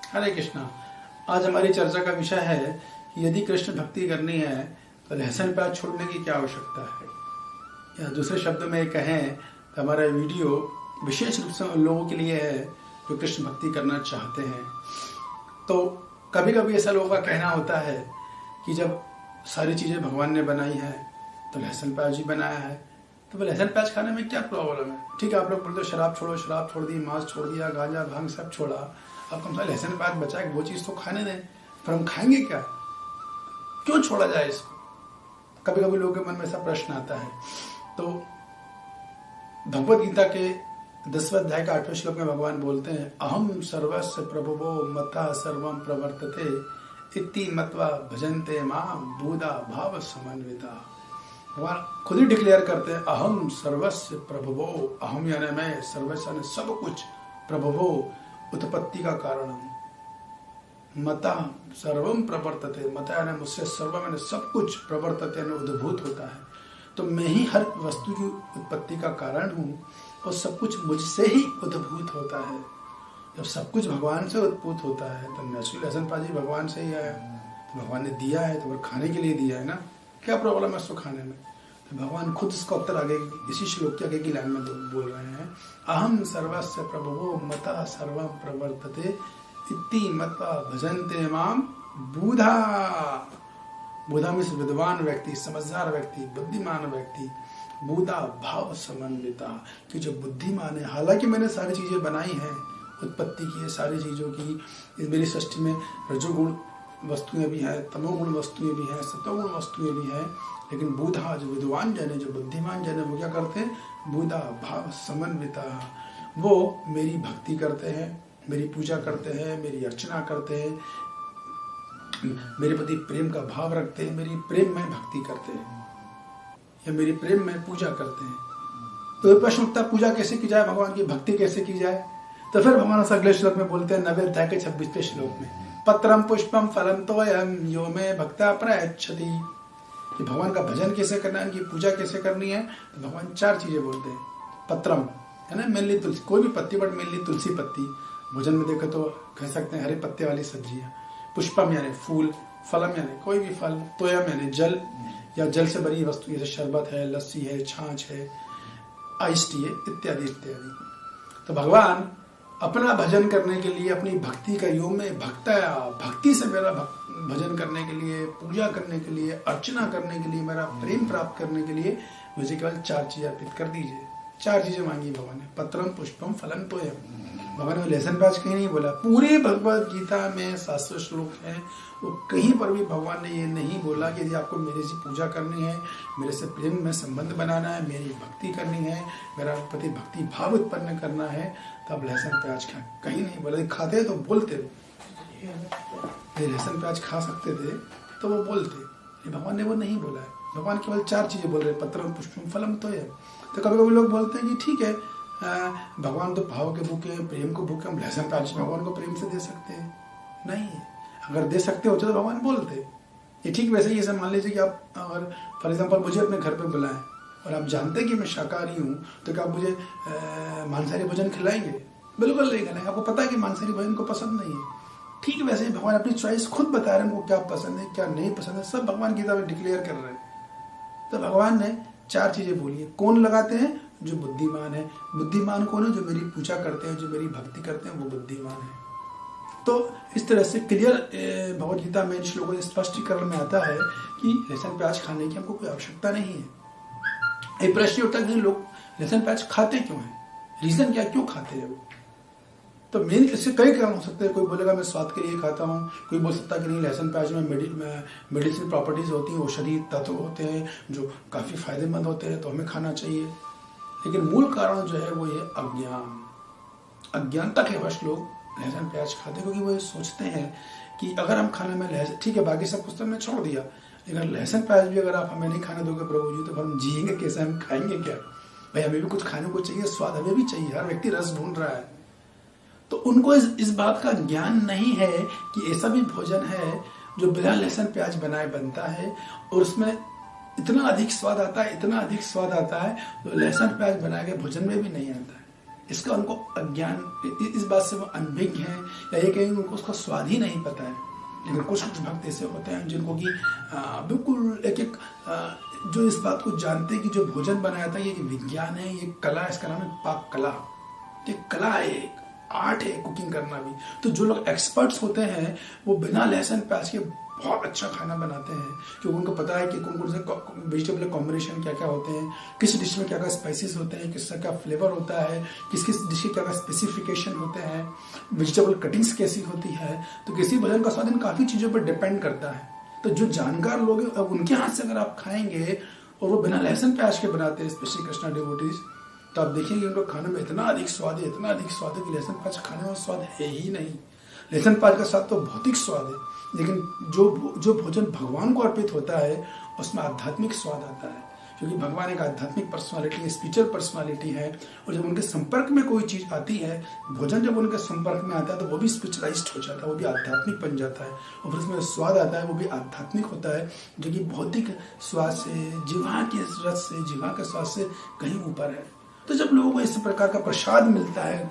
हरे कृष्णा। आज हमारी चर्चा का विषय है कि यदि कृष्ण भक्ति करनी है तो लहसुन प्याज छोड़ने की क्या आवश्यकता है, या दूसरे शब्दों में कहें तो हमारा वीडियो विशेष रूप से उन लोगों के लिए है जो कृष्ण भक्ति करना चाहते हैं। तो कभी कभी ऐसा लोगों का कहना होता है कि जब सारी चीज़ें भगवान ने बनाई है तो लहसुन प्याज ही बनाया है, तो लहसुन प्याज खाने में क्या प्रॉब्लम है। ठीक है, आप लोग बोलते शराब छोड़ो, शराब छोड़ दी, मांस छोड़ दिया, गांजा भांग सब छोड़ा, अब कम से कम लहसुन प्याज बचा है, वो चीज़ तो खाने दें, पर हम खाएंगे क्या, क्यों छोड़ा जाए इसको। कभी कभी लोगों के मन में ऐसा प्रश्न आता है। तो भगवद गीता के 10वें अध्याय का 8वें श्लोक में भगवान बोलते हैं, अहम सर्वस्य प्रभुवो मता सर्वम प्रवर्तते इति मत्वा भजन्ते मां बुधा भाव समन्विता। भगवान खुद ही डिक्लेयर करते हैं, अहम सर्वस्य प्रभुवो, अहम यानी मैं, सर्वस्य यानी सब कुछ, प्रभुवो उत्पत्ति का कारण, मता सर्वम प्रवर्तते, मता यानी मुझसे, सर्वम यानी सब कुछ, प्रवर्तते यानी उद्भूत होता है। तो मैं ही हर वस्तु की उत्पत्ति का कारण हूँ और सब कुछ मुझसे ही उद्भूत होता है। जब सब कुछ भगवान से उद्भूत होता है तो नेचुरल लहसुन प्याज भगवान से ही आया, तो भगवान ने दिया है तो खाने के लिए दिया है ना, क्या प्रॉब्लम है उसको खाने में। तो भगवान खुद इसका उत्तर आगे इसी श्लोक के आगे की लाइन में बोल रहे हैं, अहम सर्वस्य प्रभुवो मता सर्वम प्रवर्तते इति मत्वा भजन्ते माम बुधा। बुधा में विद्वान व्यक्ति, समझदार व्यक्ति, बुद्धिमान व्यक्ति, बुधा भाव समन्विता, कि जो बुद्धिमान है। हालांकि मैंने सारी चीजें बनाई हैं, उत्पत्ति की है सारी चीजों की, इस मेरी सृष्टि में रजोगुण वस्तुएं भी हैं, तमोगुण वस्तुएं भी हैं, सतोगुण वस्तुएं भी हैं, लेकिन बुधा जो विद्वान जन है, जो बुद्धिमान जन है, वो क्या करते हैं, बुधा भाव समन्विता, वो मेरी भक्ति करते हैं, मेरी पूजा करते हैं, मेरी अर्चना करते हैं, मेरे प्रति प्रेम का भाव रखते हैं, मेरी प्रेम में भक्ति करते हैं, या मेरी प्रेम में पूजा करते हैं। तो प्रश्न उठता, पूजा कैसे की जाए, भगवान की भक्ति कैसे की जाए। तो फिर भगवान अगले श्लोक में बोलते हैं 90 अध्याय के 26वें श्लोक में, पत्रम पुष्पम फलम तोयम यो में भक्ता प्रयच्छति, कि भगवान का भजन कैसे करना है, उनकी पूजा कैसे करनी है। तो भगवान 4 चीजें बोलते हैं। पत्रम है ना, मेनली तुलसी, कोई भी पत्ती, बट मेनली तुलसी पत्ती, भोजन में देखो तो कह सकते हैं हरे पत्ते वाली सब्जियां। पुष्पम यानी फूल, फलम यानी कोई भी फल, तोयम यानी जल, या जल से बनी वस्तु, जैसे शरबत है, लस्सी है, छाछ है, आइस टी है, इत्यादि इत्यादि। तो भगवान अपना भजन करने के लिए, अपनी भक्ति का योग में भक्ति से मेरा भजन करने के लिए, पूजा करने के लिए, अर्चना करने के लिए, मेरा प्रेम प्राप्त करने के लिए मुझे केवल 4 चीजें अर्पित कर दीजिए। 4 चीजें मांगी भगवान ने, पत्रम पुष्पम फलम तोयम। भगवान ने लहसुन प्याज कहीं नहीं बोला। पूरे भगवद गीता में 700 श्लोक है, वो कहीं पर भी भगवान ने ये नहीं बोला कि यदि आपको मेरे से पूजा करनी है, मेरे से प्रेम में संबंध बनाना है, मेरी भक्ति करनी है, मेरा प्रति भक्ति भाव उत्पन्न करना है, तो आप लहसुन प्याज खाएं। कहीं नहीं बोला। खाते तो बोलते, लहसुन प्याज खा सकते थे तो वो बोलते, भगवान ने वो नहीं बोला है। भगवान केवल 4 चीजें बोल रहे, पत्रम पुष्पम फलम तोयम। तो कभी कभी लोग बोलते हैं कि ठीक है, भगवान तो भाव के भूखे हैं, प्रेम को भूखे, हम लहसुन प्याज भगवान को प्रेम से दे सकते हैं। नहीं, अगर दे सकते होते तो भगवान बोलते। ये ठीक वैसे ही, ऐसा मान लीजिए कि आप अगर फॉर एग्जाम्पल मुझे अपने घर पे बुलाएं और आप जानते हैं कि मैं शाकाहारी हूँ, तो क्या आप मुझे मांसाहारी भोजन खिलाएंगे? बिल्कुल नहीं खिलाएंगे। आपको पता है कि मांसाहारी भोजन को पसंद नहीं है। ठीक वैसे ही भगवान अपनी चॉइस खुद बता रहे हैं, उनको क्या पसंद है, क्या नहीं पसंद है, सब भगवान गीता में डिक्लेयर कर रहे हैं। तो भगवान ने 4 चीजें बोली है। कौन लगाते हैं? जो बुद्धिमान है। बुद्धिमान कौन है? जो मेरी पूजा करते हैं, जो मेरी भक्ति करते हैं, वो बुद्धिमान है। तो इस तरह से क्लियर भगवद गीता में इन श्लोकों से स्पष्टीकरण में आता है कि लहसुन प्याज खाने की हमको कोई आवश्यकता नहीं है। एक प्रश्न उठता है कि लोग लहसुन प्याज खाते क्यों हैं, रीजन क्या, क्यों खाते हैं वो। तो मेन इससे कई कारण हो सकते हैं। कोई बोलेगा मैं स्वाद के लिए खाता हूँ, कोई बोल सकता है कि नहीं लहसुन प्याज में मेडिसिन प्रॉपर्टीज होती हैं, औषधि तत्व होते हैं जो काफ़ी फायदेमंद होते हैं, तो हमें खाना चाहिए। लेकिन मूल कारण जो है वो ये अज्ञानता के वश लोग लहसुन प्याज खाते हैं, क्योंकि वो ये सोचते हैं कि अगर हम खाने में लहसुन, ठीक है बाकी सब कुछ तो हमने छोड़ दिया, लेकिन लहसुन प्याज भी अगर आप हमें नहीं खाने दोगे प्रभु जी, तो हम जिएंगे कैसे, हम खाएंगे क्या। भाई हमें भी कुछ खाने को चाहिए, स्वाद हमें भी चाहिए, हर व्यक्ति रस ढूंढ रहा है। तो उनको इस बात का ज्ञान नहीं है कि ऐसा भी भोजन है जो बिना लहसुन प्याज बनाए बनता है और उसमें इतना अधिक स्वाद आता है, इतना अधिक स्वाद आता है जो लहसुन प्याज बनाए गए भोजन में भी नहीं आता है। इसका उनको अज्ञान, इस बात से वो अनभिज्ञ हैं, या ये कहेंगे उनको उसका स्वाद ही नहीं पता है। लेकिन कुछ कुछ भक्त ऐसे होते हैं जिनको कि बिल्कुल एक एक जो इस बात को जानते हैं कि जो भोजन बनाया था ये विज्ञान है, ये कला है, इसका नाम है पाक कला। ये कला है, एक आर्ट है कुकिंग करना भी। तो जो लोग एक्सपर्ट्स होते हैं वो बिना लहसुन प्याज के बहुत अच्छा खाना बनाते हैं, क्योंकि उनको पता है कि कौन कौन से वेजिटेबल कॉम्बिनेशन क्या क्या होते हैं, किस डिश में क्या क्या स्पाइसेस होते हैं, किसका क्या फ्लेवर होता है, किस किस डिश के क्या क्या स्पेसिफिकेशन होते हैं, वेजिटेबल कटिंग्स कैसी होती है। तो किसी भोजन का स्वाद इन काफ़ी चीज़ों पर डिपेंड करता है। तो जो जानकार लोग हैं उनके हाथ से अगर आप खाएंगे और वो बिना लहसुन प्याज के बनाते हैं, स्पेशली कृष्णा डिवोटीज, तो आप देखेंगे उनको खाने में इतना अधिक स्वाद है, इतना अधिक स्वाद है कि लहसुन प्याज खाने में स्वाद है ही नहीं। लहसुन प्याज का स्वाद तो भौतिक स्वाद है, लेकिन जो भोजन भगवान को अर्पित होता है उसमें आध्यात्मिक स्वाद आता है, क्योंकि भगवान एक आध्यात्मिक पर्सनालिटी है, स्पिरिचुअल पर्सनालिटी है। और जब उनके संपर्क में कोई चीज़ आती है, भोजन जब उनके संपर्क में आता है तो वो भी स्पिरिचुअलाइज्ड हो जाता है, वो भी आध्यात्मिक बन जाता है। और फिर उसमें स्वाद आता है वो भी आध्यात्मिक होता है, जो कि भौतिक स्वाद से, जीवा के रस से, जीवा के स्वाद से कहीं ऊपर है। तो जब लोगों को इस प्रकार का प्रसाद मिलता है,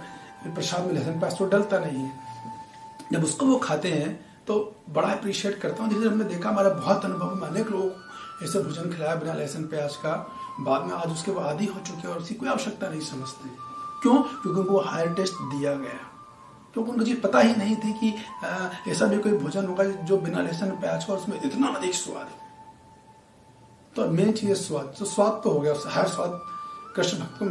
प्रसाद में लहसुन प्याज तो डलता नहीं है, जब उसको वो खाते हैं तो बड़ा अप्रिशिएट करता हूँ। जैसे हमने देखा, हमारा बहुत अनुभव में अनेक लोग ऐसे भोजन खिलाया बिना लहसुन प्याज का, बाद में आज उसके वो आदी हो चुके हैं और उसकी कोई आवश्यकता नहीं समझते। क्यों? क्योंकि उनको हायर टेस्ट दिया गया, क्योंकि उनको ये पता ही नहीं थी कि ऐसा भी कोई भोजन होगा जो बिना लहसुन प्याज का उसमें इतना अधिक स्वाद है। तो मेन चीज़ है स्वाद। तो स्वाद तो हो गया, हर स्वाद कृष्ण भक्त को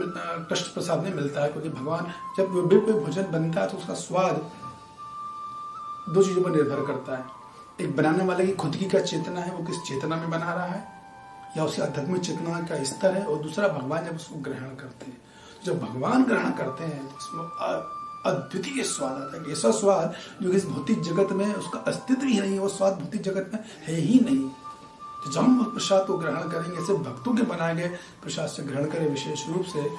कृष्ण प्रसाद में मिलता है, क्योंकि भगवान जब कोई भोजन बनता है तो उसका स्वाद दो चीजों पर निर्भर करता है। एक बनाने वाले की खुद की क्या चेतना है, वो किस चेतना में बना रहा है, या उसकी आध्यात्मिक चेतना का स्तर है, और दूसरा भगवान जब उसको ग्रहण करते हैं। जब भगवान ग्रहण करते हैं तो उसमें अद्वितीय स्वाद आता है, ऐसा स्वाद जो कि इस भौतिक जगत में उसका अस्तित्व ही नहीं है, वो स्वाद भौतिक जगत में है ही नहीं। तो जब हम प्रसाद को ग्रहण करेंगे, ऐसे भक्तों के बनाए गए प्रसाद से ग्रहण करें विशेष रूप से,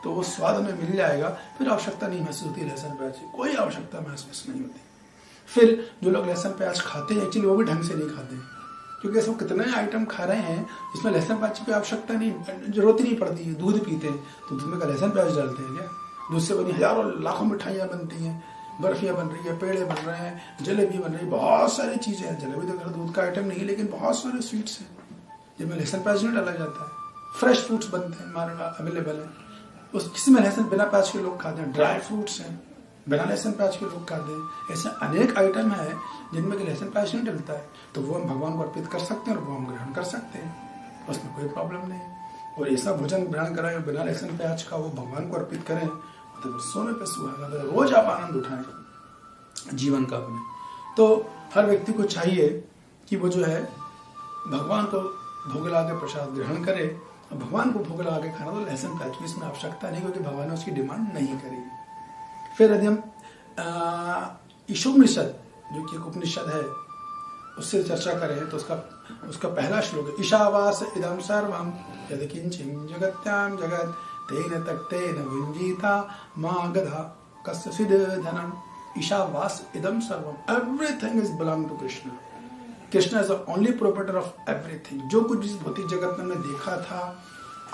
तो वो स्वाद हमें मिल जाएगा। फिर आवश्यकता नहीं महसूस होती लहसुन प्याज की, कोई आवश्यकता महसूस नहीं होती। फिर जो लोग लहसुन प्याज खाते हैं एक्चुअली वो भी ढंग से नहीं खाते, क्योंकि ऐसे कितने आइटम खा रहे हैं जिसमें लहसुन प्याज की आवश्यकता नहीं, जरूरत ही नहीं पड़ती है। दूध पीते हैं तो दूध में का लहसुन प्याज डालते हैं क्या? दूध से बनी हजारों लाखों मिठाइयाँ बनती हैं, बर्फियाँ बन रही है, पेड़े बन रहे हैं, जलेबी बन रही है, बहुत सारी चीज़ें हैं। जलेबी तो दूध का आइटम नहीं, लेकिन बहुत सारे स्वीट्स हैं जिनमें लहसुन प्याज नहीं डाला जाता है। फ्रेश फ्रूट्स बनते हैं, हमारे अवेलेबल है, उस किसी में लहसुन बिना प्याज के लोग खाते हैं। ड्राई फ्रूट्स हैं, बिना लहसुन प्याज के लोग खाते हैं। ऐसे अनेक आइटम है जिनमें लहसुन प्याज नहीं डलता है, तो वो हम भगवान को अर्पित कर सकते हैं और वो हम ग्रहण कर सकते हैं, उसमें कोई प्रॉब्लम नहीं। और ऐसा भोजन ग्रहण कराएं बिना लहसुन प्याज का, वो भगवान को अर्पित करें, तो सोने पे सुहागा, तो रोज आप आनंद उठाएं जीवन का अपने। तो हर व्यक्ति को चाहिए कि वो जो है भगवान को भोग लगा के प्रसाद ग्रहण करे। और भगवान को भोग लगा के खाना तो लहसुन प्याज की इसमें आवश्यकता नहीं, क्योंकि भगवान ने उसकी डिमांड नहीं करी। फिर यदि हम ईशोपनिषद जो कि एक उपनिषद है उससे चर्चा करें तो उसका पहला श्लोक है, ईशावास इदम सर्वम यदि किंचिन जगत्याम जगत तेन तक्तेन विंजीता मां गधा कस्यचिद धनम। ईशावास इदम सर्वम, everything is belong to Krishna. Krishna is the only proprietor of everything. जो कुछ इस भौतिक जगत में हमने देखा था,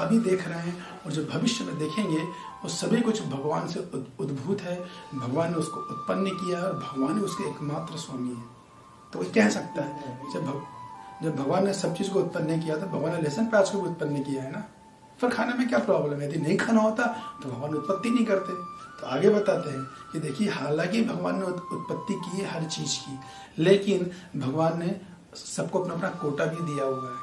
अभी देख रहे हैं और जो भविष्य में देखेंगे, वो सभी कुछ भगवान से उद्भूत है। भगवान ने उसको उत्पन्न किया और भगवान ही उसके एकमात्र स्वामी है। तो वो कह सकता है जब भगवान ने सब चीज को उत्पन्न किया था, भगवान ने लहसुन प्याज को भी उत्पन्न किया है ना, फिर खाने में क्या प्रॉब्लम है? यदि नहीं खाना होता तो भगवान उत्पत्ति नहीं करते। तो आगे बताते हैं कि देखिए, हालांकि भगवान ने उत्पत्ति की है हर चीज की, लेकिन भगवान ने सबको अपना अपना कोटा भी दिया हुआ है,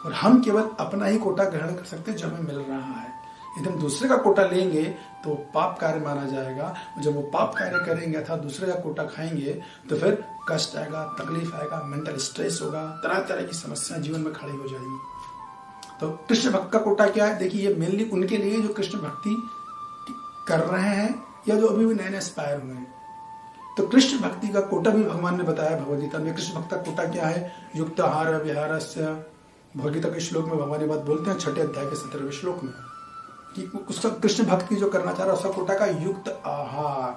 और हम केवल अपना ही कोटा ग्रहण कर सकते हैं जो हमें मिल रहा है। यदि हम दूसरे का कोटा लेंगे तो पाप कार्य माना जाएगा, और जब वो पाप कार्य करेंगे अर्थात दूसरे का कोटा खाएंगे तो फिर कष्ट आएगा, तकलीफ आएगा, मेंटल स्ट्रेस होगा, तरह तरह की समस्याएं जीवन में खड़ी हो जाएंगी। तो कृष्ण भक्त का कोटा क्या है? देखिए, ये मेनली उनके लिए जो कृष्ण भक्ति कर रहे हैं या जो अभी भी नए नए इंस्पायर हुए हैं। तो कृष्ण भक्ति का कोटा भी भगवान ने बताया भगवदगीता में। कृष्ण भक्त का कोटा क्या है? युक्त आहार विहारस्य। भगवदगीता के श्लोक में भगवान ये बात बोलते हैं 6 अध्याय के 17वें श्लोक में, कि उसका कृष्ण भक्ति जो करना चाह रहा है उसका कोटा का युक्त आहार,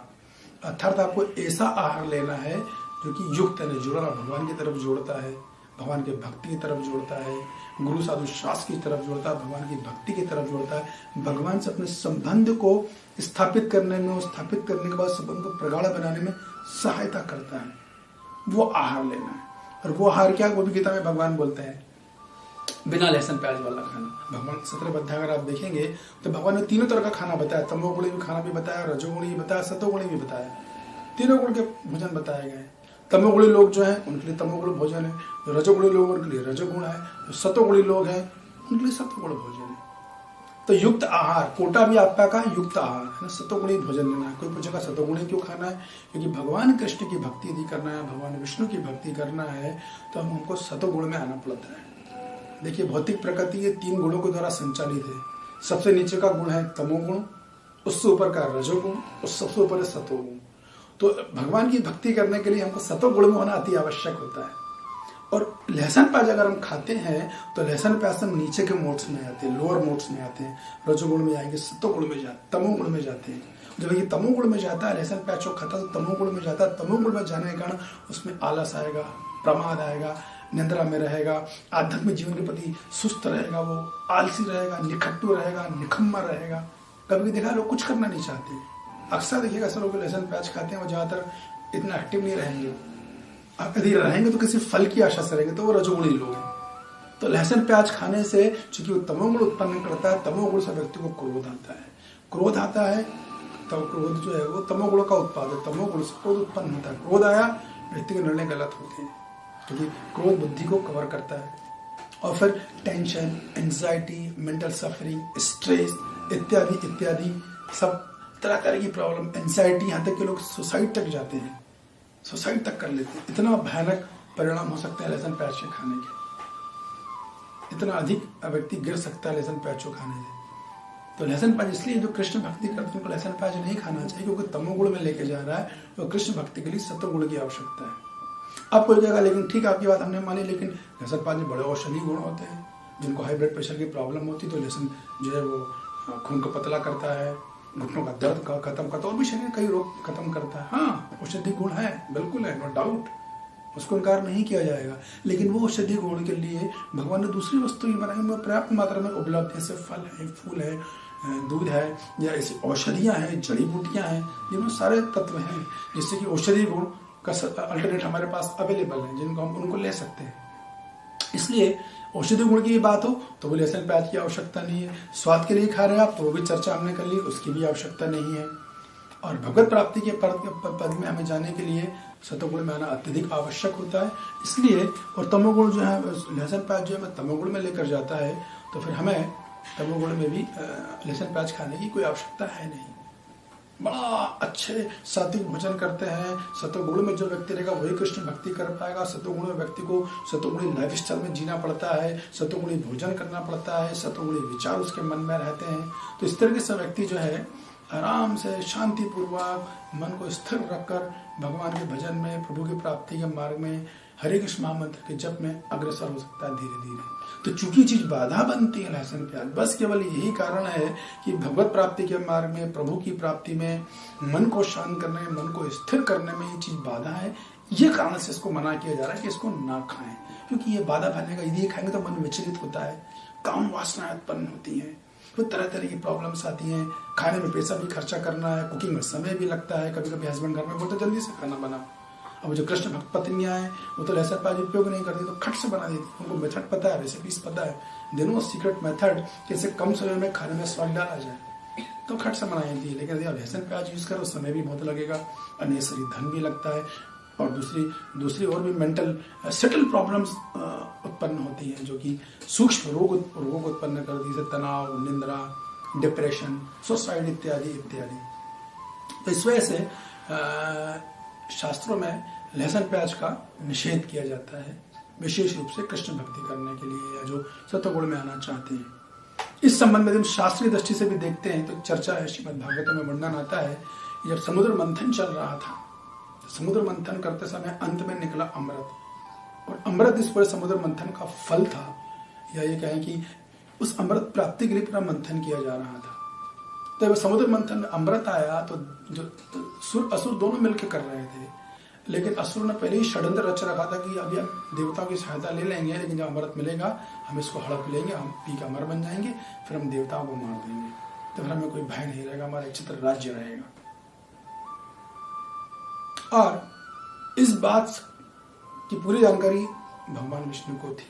अर्थात आपको ऐसा आहार लेना है जो कि युक्त है, जुड़ा भगवान की तरफ जोड़ता है, भगवान के भक्ति की तरफ जोड़ता है, गुरु साधु शास्त्र की तरफ जोड़ता है, भगवान की भक्ति की तरफ जोड़ता है, भगवान से अपने संबंध को स्थापित करने में और स्थापित करने के बाद संबंध को प्रगाढ़ बनाने में सहायता करता है। वो आहार लेना है, और वो आहार क्या, वो भी गीता में भगवान बोलते हैं, बिना लहसुन प्याज वाला खाना। भगवान 17 अध्याय अगर आप देखेंगे तो भगवान ने तीनों तरह का खाना बताया, तमोगुणी भी खाना भी बताया, रजोगुणी भी बताया, सतोगुणी भी बताया, तीनों गुण के भोजन बताए गए। तमोगुणी लोग जो हैं उनके लिए तमोगुण भोजन है, जो रजोगुणी लोग उनके लिए रजोगुण है, जो सतोगुणी लोग हैं उनके लिए सतोगुण भोजन है। तो युक्त आहार, कोटा भी आपका का युक्त आहार है, सतोगुणी भोजन लेना है। कोई पूछेगा सतोगुणी क्यों खाना है, क्योंकि भगवान कृष्ण की भक्ति यदि करना है, भगवान विष्णु की भक्ति करना है तो हमको सतोगुण में आना पड़ता है। देखिए भौतिक प्रकृति ये 3 गुणों के द्वारा संचालित है। सबसे नीचे का गुण है तमोगुण, उससे ऊपर का रजोगुण और सबसे ऊपर है सतोगुण। तो भगवान की भक्ति करने के लिए हमको सतोगुण में होना अति आवश्यक होता है। और लहसुन प्याज अगर हम खाते हैं तो लहसुन प्याज हम नीचे के मोड्स में आते हैं, लोअर मोड्स में आते हैं, रजोगुण में आएंगे, सतोगुण में जाते, तमोगुण में जाते हैं। जब ये तमोगुण में जाता है, लहसुन प्याज खाता है तो तमोगुण में जाता है। तमोगुण में जाने के कारण उसमें आलस आएगा, प्रमाद आएगा, निंद्रा में रहेगा, आध्यात्मिक जीवन के प्रति सुस्त रहेगा, वो आलसी रहेगा, निखट्टू रहेगा, निखम्मा रहेगा। कभी देखा लोग कुछ करना नहीं चाहते। अक्सर देखिएगा ऐसे लोग लहसुन प्याज खाते हैं वो ज्यादातर इतना एक्टिव नहीं रहेंगे, यदि रहेंगे तो किसी फल की आशा से रहेंगे, तो वो रजोगुणी लोग हैं। तो लहसुन प्याज खाने से चूंकि वो तमोगुण उत्पन्न करता है, तमोगुण से व्यक्ति को क्रोध आता है, क्रोध आता है तो क्रोध जो है वो तमोगुण का उत्पाद है, तमोगुण से क्रोध उत्पन्न होता है। क्रोध आया, व्यक्ति के निर्णय गलत होते हैं, क्योंकि क्रोध बुद्धि को कवर करता है। और फिर tension, anxiety, mental suffering, stress इत्यादि इत्यादि सब तरह तरह की प्रॉब्लम, एंजाइटी, यहाँ तक कि लोग सुसाइड तक जाते हैं, सुसाइड तक कर लेते हैं। इतना भयानक परिणाम हो सकते हैं लहसुन प्याज के खाने के, इतना अधिक व्यक्ति गिर सकता है लहसुन प्याज को खाने से। तो लहसुन प्याज इसलिए जो कृष्ण भक्ति करते हैं उनको लहसुन प्याज नहीं खाना चाहिए, क्योंकि तमोगुण में लेके जा रहा है, तो कृष्ण भक्ति के लिए सतोगुण की आवश्यकता है। आप कोई कहेगा लेकिन ठीक है आपकी बात हमने मानी, लेकिन लहसुन प्याज में बड़े औषधीय गुण होते हैं। जिनको हाई ब्लड प्रेशर की प्रॉब्लम होती है तो लहसुन जो है वो खून को पतला करता है, घुटनों का दर्द का खत्म करता है, और भी शरीर कई रोग खत्म करता है। हाँ, औषधि गुण है, बिल्कुल है, नो डाउट, उसको इनकार नहीं किया जाएगा। लेकिन वो औषधि गुण के लिए भगवान ने दूसरी वस्तु भी बनाई, उनमें पर्याप्त मात्रा में उपलब्ध है। जैसे फल है, फूल है, दूध है, या ऐसी औषधियां हैं, जड़ी बूटियां हैं, जिनमें सारे तत्व हैं, जिससे कि औषधि गुण का अल्टरनेट हमारे पास अवेलेबल है, जिनको हम उनको ले सकते हैं। इसलिए औषधि गुण की बात हो तो वो लहसुन प्याज की आवश्यकता नहीं है। स्वाद के लिए खा रहे हैं आप तो वो भी चर्चा हमने कर ली, उसकी भी आवश्यकता नहीं है। और भगवत प्राप्ति के पद में हमें जाने के लिए सतोगुण में आना अत्यधिक आवश्यक होता है। इसलिए और तमोगुण जो है, लहसुन प्याज जो है तमोगुण में लेकर जाता है, तो फिर हमें तमोगुण में भी लहसुन प्याज खाने की कोई आवश्यकता है नहीं। बड़ा अच्छे सात्विक भोजन करते हैं, सतोगुण में जो व्यक्ति रहेगा वही कृष्ण भक्ति कर पाएगा। सतोगुण में व्यक्ति को सतोगुणी लाइफ स्टाइल में जीना पड़ता है, सतोगुणी भोजन करना पड़ता है, सतोगुणी विचार उसके मन में रहते हैं। तो इस तरीके से व्यक्ति जो है आराम से शांति पूर्वक मन को स्थिर रखकर भगवान के भजन में, प्रभु की प्राप्ति के मार्ग में, हरे कृष्ण महामंत्र के जप में अग्रसर हो सकता है धीरे धीरे। तो चूंकि चीज बाधा बनती है लहसुन प्याज, बस केवल यही कारण है कि भगवत प्राप्ति के मार्ग में, प्रभु की प्राप्ति में, मन को शांत करने में, मन को स्थिर करने में ये चीज बाधा है। ये कारण से इसको मना किया जा रहा है कि इसको ना खाएं, क्योंकि ये बाधा बनेगा। यदि ये खाएंगे तो मन विचलित होता है, काम वासनाएं उत्पन्न होती हैं, फिर तरह तरह की प्रॉब्लम्स आती हैं। खाने में पैसा भी खर्चा करना है, कुकिंग में समय भी लगता है। कभी कभी हस्बैंड घर में बोलते जल्दी से खाना बनाओ। अब जो कृष्ण भक्त पत्नियां हैं वो तो लहसुन प्याज उपयोग नहीं करती, तो खट से बना देती। उनको मेथड पता है, रेसिपीज पता है, देनो सीक्रेट मेथड कैसे कम समय में खाने में स्वाद डाला जाए, तो खट से बनाई जाती है। लेकिन यदि आप लहसुन प्याज यूज करो समय भी बहुत लगेगा, अननेसेसरी धन भी लगता है, और दूसरी और भी मेंटल सेटल प्रॉब्लम्स उत्पन्न होती हैं, जो कि सूक्ष्म रोग उत्पन्न करती है, जैसे तनाव, निंद्रा, डिप्रेशन, सुसाइड इत्यादि इत्यादि। तो इस वजह से शास्त्रों में लहसुन प्याज का निषेध किया जाता है, विशेष रूप से कृष्ण भक्ति करने के लिए, या जो सत्वगुण में आना चाहते हैं। इस संबंध में जब शास्त्रीय दृष्टि से भी देखते हैं तो चर्चा है, श्रीमद् भागवत में वर्णन आता है कि जब समुद्र मंथन चल रहा था, समुद्र मंथन करते समय अंत में निकला अमृत, और अमृत इस पूरे समुद्र मंथन का फल था, या ये कहें कि उस अमृत प्राप्ति के लिए पूरा मंथन किया जा रहा था। तो जब समुद्र मंथन में अमृत आया तो जो सुर असुर दोनों मिलकर कर रहे थे, लेकिन असुर ने पहले ही षड्यंत्र रच रखा था कि अभी हम देवताओं की सहायता ले लेंगे, लेकिन जब अमृत मिलेगा हम इसको हड़प लेंगे, हम पी के अमर बन जाएंगे, फिर हम देवताओं को मार देंगे, तो फिर हमें कोई भय नहीं रहेगा, हमारा चित्र राज्य रहेगा। और इस बात की पूरी जानकारी भगवान विष्णु को थी।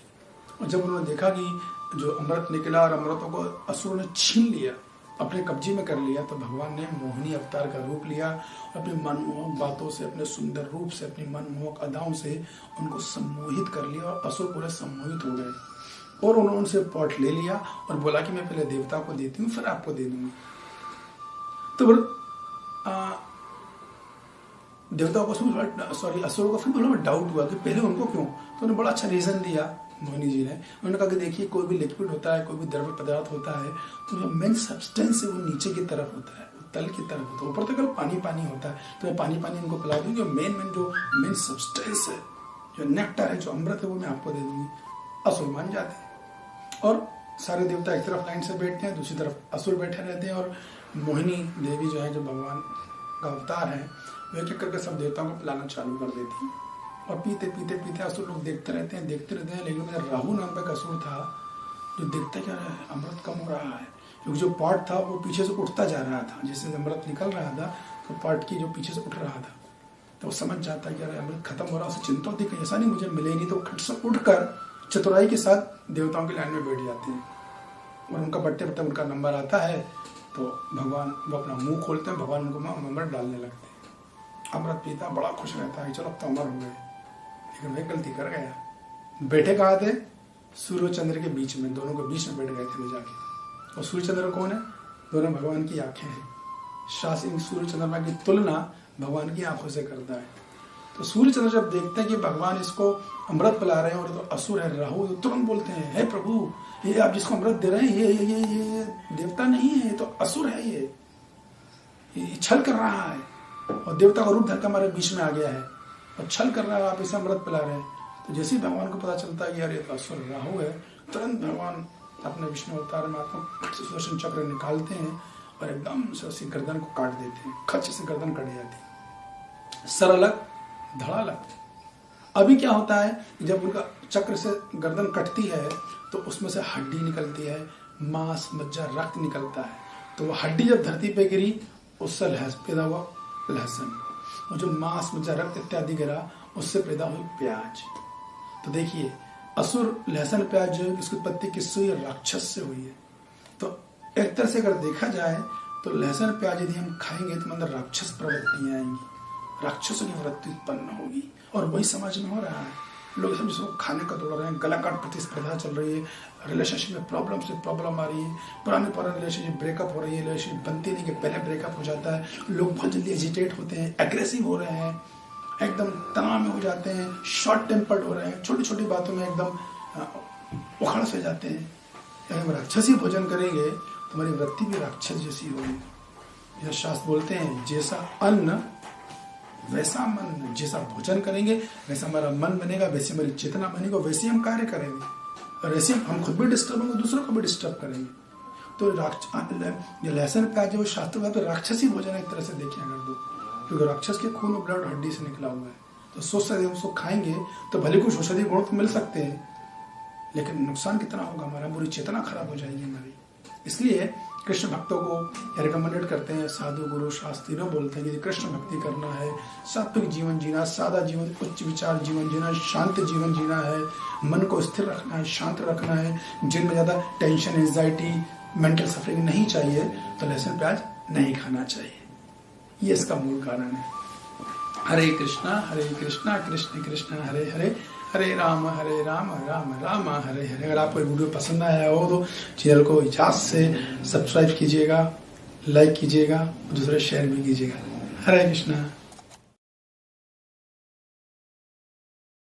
और जब उन्होंने देखा कि जो अमृत निकला और अमृतों को असुरों ने छीन लिया, अपने कब्जे में कर लिया, तो भगवान ने मोहिनी अवतार का रूप लिया, अपनी मनमोहक बातों से, अपने सुंदर रूप से, अपनी मनमोहक अदाओं से उनको सम्मोहित कर लिया और असुर पूरे सम्मोहित हो गए। और उन्होंने उनसे पॉट ले लिया और बोला कि मैं पहले देवता को देती हूँ, फिर आपको दे दूंगी। तो देवताओं को असुरों को फिर बड़ा डाउट हुआ कि पहले उनको क्यों, तो उन्होंने बड़ा अच्छा रीजन दिया मोहिनी जी ने। उन्होंने कहा कि देखिए, कोई भी लिक्विड होता है, कोई भी द्रव्य पदार्थ होता है, तो जो मेन सब्सटेंस है वो नीचे की तरफ होता है, वो तल की तरफ होता है, ऊपर तक पानी पानी होता है, तो मैं पानी पानी इनको पिला दूंगी, जो मेन सब्सटेंस है, जो नेक्टर है, जो अमृत है, वो मैं आपको दे दूंगी। असुर मान जाते हैं और सारे देवता एक तरफ लाइन से बैठते हैं, दूसरी तरफ असुर बैठे रहते हैं, और मोहिनी देवी जो है, जो भगवान का अवतार है, वो एक एक करके सब देवताओं को पिलाना चालू कर देती है। और पीते पीते पीते असुर लोग देखते रहते हैं। लेकिन राहु नाम का असुर था जो देखता क्या रहा है, अमृत कम हो रहा है, क्योंकि जो पॉट था वो पीछे से उठता जा रहा था, जैसे अमृत निकल रहा था तो पॉट की जो पीछे से उठ रहा था, तो वो समझ जाता है कि अरे अमृत खत्म हो रहा है, उसे चिंता होती है ऐसा नहीं मुझे मिले नहीं, तो खट से उठकर चतुराई के साथ देवताओं की लाइन में बैठ जाते हैं। और उनका बढ़ते बढ़ते उनका नंबर आता है तो भगवान वो अपना मुंह खोलते हैं, भगवान उनको अमृत डालने लगते हैं। अमृत पीता बड़ा खुश रहता है, चलो अब तो अमर हो गए। लेकिन वे गलती कर गया। बैठे कहाँ थे? सूर्य चंद्र के बीच में, दोनों के बीच में बैठ गए थे वे जाके। और सूर्य चंद्र कौन है? दोनों भगवान की आंखें हैं। शास्त्र सूर्य चंद्रमा की तुलना भगवान की आंखों से करता है। तो सूर्य चंद्र जब देखते हैं कि भगवान इसको अमृत पिला रहे हैं और तो असुर है राहु, तो तुरंत बोलते हैं, हे प्रभु, ये आप जिसको अमृत दे रहे हैं ये देवता नहीं है, ये तो असुर है, ये छल कर रहा है और देवता का रूप धर कर हमारे बीच में आ गया है और छल कर रहा है, आप इसे अमृत पिला रहे हैं। तो जैसे ही भगवान को पता चलता है कि यार ये तो असुर राहु है, तुरंत भगवान अपने विष्णु अवतार में आत्मा सुदर्शन चक्र निकालते हैं और एकदम से उसकी गर्दन को काट देते हैं। खच से गर्दन कट जाती है, सर अलग धड़ा अलग। अभी क्या होता है, जब उनका चक्र से गर्दन कटती है तो उसमें से हड्डी निकलती है, मांस मज्जा रक्त निकलता है। तो वो हड्डी जब धरती पे गिरी उससे पैदा हुआ लहसुन, और जो मांस मज्जा रक्त इत्यादि गिरा उससे पैदा हुई प्याज। तो देखिए, असुर लहसुन प्याज जो है इसकी उत्पत्ति किससे हुई? राक्षस से हुई है। तो एक तरह से अगर देखा जाए तो लहसुन प्याज यदि हम खाएंगे तो अंदर राक्षस प्रवृत्तियां आएंगी, राक्षसों की वृत्ति उत्पन्न होगी। और वही समाज में हो रहा है। लोग सब जिसको खाने का दौड़ रहे हैं, गला काट प्रतिस्पर्धा चल रही है, रिलेशनशिप में प्रॉब्लम आ रही है, पुराने रिलेशनशिप ब्रेकअप हो रही है, रिलेशनशिप बनती नहीं कि पहले ब्रेकअप हो जाता है, लोग बहुत जल्दी एजिटेट होते हैं, एग्रेसिव हो रहे हैं, एकदम तनाव में हो जाते हैं, शॉर्ट टेम्पर्ड हो रहे हैं, छोटी छोटी बातों में एकदम उखड़ से जाते हैं। अगर राक्षसी भोजन करेंगे तो हमारी वृत्ति भी राक्षस जैसी होगी। यह शास्त्र बोलते हैं, जैसा अन्न वैसा मन, जैसा भोजन करेंगे वैसा हमारा मन बनेगा, वैसे हमारी चेतना बनेगा, वैसे हम कार्य करेंगे और वैसे हम खुद भी डिस्टर्ब होंगे, दूसरों को भी डिस्टर्ब करेंगे। तो लहसुन प्याज जो शास्त्र का तो राक्षसी भोजन एक तरह से देखिए अगर दो, क्योंकि राक्षस के खून और ब्लड हड्डी से निकला हुआ है। तो सोच सकते उसको खाएंगे तो भले कुछ औषधि गुण तो मिल सकते हैं, लेकिन नुकसान कितना होगा हमारा, पूरी चेतना खराब हो जाएगी हमारी। इसलिए कृष्ण भक्तों को रिकमेंडेड करते हैं, साधु गुरु शास्त्री बोलते हैं कि कृष्ण भक्ति करना है, सात्विक जीवन जीना, सादा जीवन, उच्च विचार जीवन जीना, शांत जीवन जीना है, मन को स्थिर रखना है, शांत रखना है, जिनमें ज्यादा टेंशन, एंजाइटी, मेंटल सफरिंग नहीं चाहिए, तो लहसुन प्याज नहीं खाना चाहिए। ये इसका मूल कारण है। हरे कृष्णा कृष्ण कृष्ण हरे हरे, हरे राम राम राम हरे हरे। अगर आपको वीडियो पसंद आया हो तो चैनल को इजाजत से सब्सक्राइब कीजिएगा, लाइक कीजिएगा, दूसरे शेयर भी कीजिएगा। हरे कृष्णा।